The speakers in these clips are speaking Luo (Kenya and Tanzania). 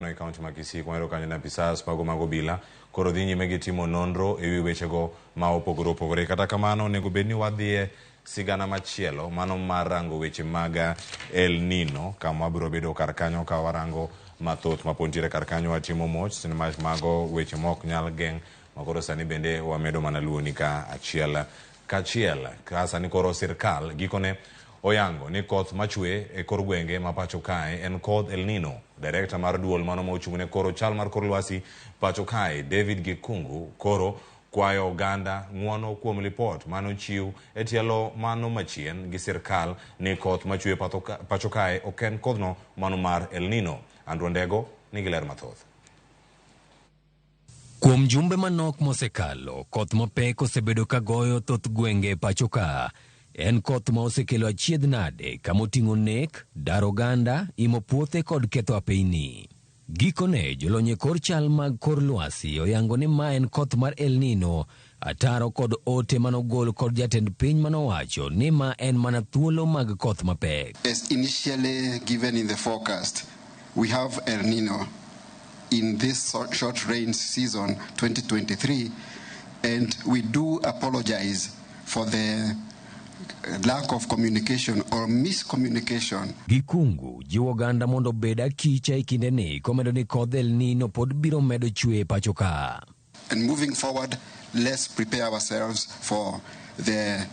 No kaunti ma Kisii kwero kanyo na pisas mago bila koro dhi nyime gi timo nonro ewi wechego ma opogore kata kamano nego bedni wadhie sigana machielo mano mar rango weche mag El Nino kama biro bedo kar kanyo ka warango mathoth mapontiere kar kanyo watimo moch sinema mago weche mok nyal geng makoro sani bende wamedo mana luoni ka achiel ka sani koro sirkal gikone oyango ni koth machwe e kor gwenge ma pacho kae en koth El Nino. Director mar duol mano ma ochung'ne koro chal mar kor lwasi pacho kae David Gikungu koro kwayo oganda ng'uono kuom lipot mano chiw e tielo mano machien gi sirkal ni koth machwe pacho kae ok en kodhno mano mar El Nino. Andrew Ndego nigi ler mathoth. Kuom jumbe manok mosekalo, koth mapek osebedo ka goyo thoth gwenge pacho ka. En koth ma osekelo achiedh nade kama oting'o nek, dar oganda, imo puothe kod ketho apeyni. Gikone jolony e kor chal mag kor lwasi oyango ni ma en koth mar El Nino, ataro kod ote manogol kod jatend piny manowacho ni ma en mana thuolo mag koth mapek. As initially given in the forecast, we have El Nino in this short rain season 2023, and we do apologize for the lack of communication or miscommunication. Gikungu jiwo oganda mondo beda kicha ikinde ni komedo ni koth El Nino pod biro medo chwe pacho ka. And moving forward, let's prepare ourselves for the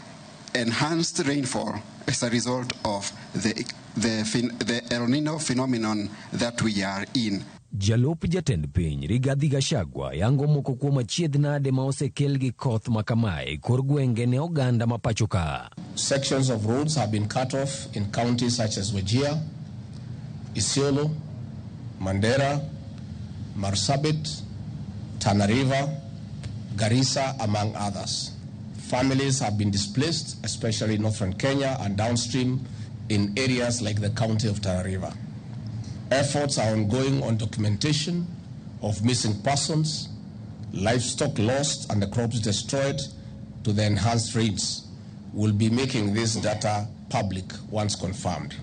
enhanced rainfall as a result of the El Nino phenomenon that we are in. Jalup jatend piny Rigathi Gachagua yango moko kuom achiedh nade ma osekel gi koth makamae kor gwenge ne oganda ma pacho ka. Sections of roads have been cut off in counties such as Wajir, Isiolo, Mandera, Marsabit, Tana River, Garissa, among others. Families have been displaced, especially in northern Kenya and downstream in areas like the county of Tana River. Efforts are ongoing on documentation of missing persons, livestock lost, and the crops destroyed to the enhanced rains. We'll be making this data public once confirmed.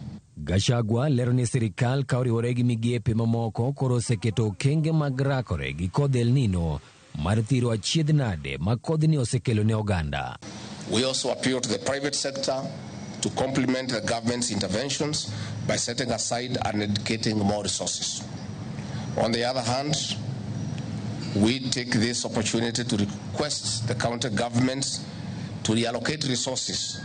Gachagua lero ni sirkal ka oriwore gi migepe mamoko koro oseketo okenge mag rakore gi kodh El Nino mar thiro achiedh nade ma kodhni osekelo ne oganda. We also appeal to the private sector to complement the government's interventions by setting aside and dedicating more resources. On the other hand, we take this opportunity to request the county governments to reallocate resources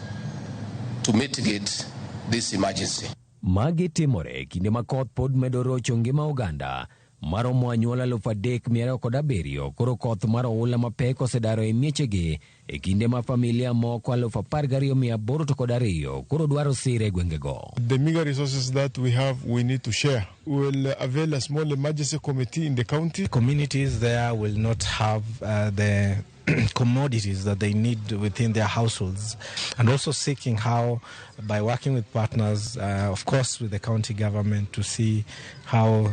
to mitigate this emergency. Magi timore kinde ma koth pod medo rocho ngima oganda. Maromo anyuola 3,207 koro koth mar oula mapek osedaro e miechegi e kinde ma familia moko 12,802 koro dwaro sire gwengego. The meager resources that we have, we need to share. We will avail a small emergency committee in the county. Communities there will not have the commodities that they need within their households, and also seeking how, by working with partners, of course with the county government, to see how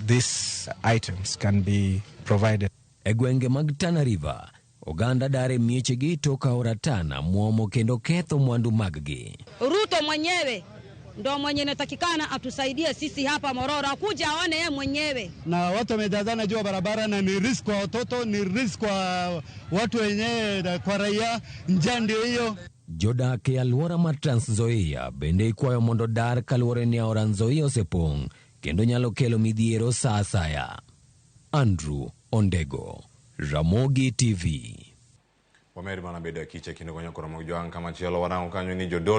these items can be provided. Egwenge mag Tana River, oganda dare miechegi toka oratana muomo kendo ketho mwandu maggi. Ruto mwenyewe ndo mwenye natakikana atusaidie sisi hapa Mororo, akuja aone yeye mwenyewe. Na watu wamejazana juu barabara na ni risk kwa watoto, ni risk kwa watu wenyewe, kwa raia, njaa ndio hiyo. Jodak e alwora mar Trans Nzoia bende ikwayo mondo dar kaluwore ni aora Nzoia osepong' kendo nyalo kelo midhiero sa asaya. Andrew Ondego, Ramogi TV. Wameri mana bedo kiche kino konyo koro mogjoang kama chielo warango kanyo ni jodolo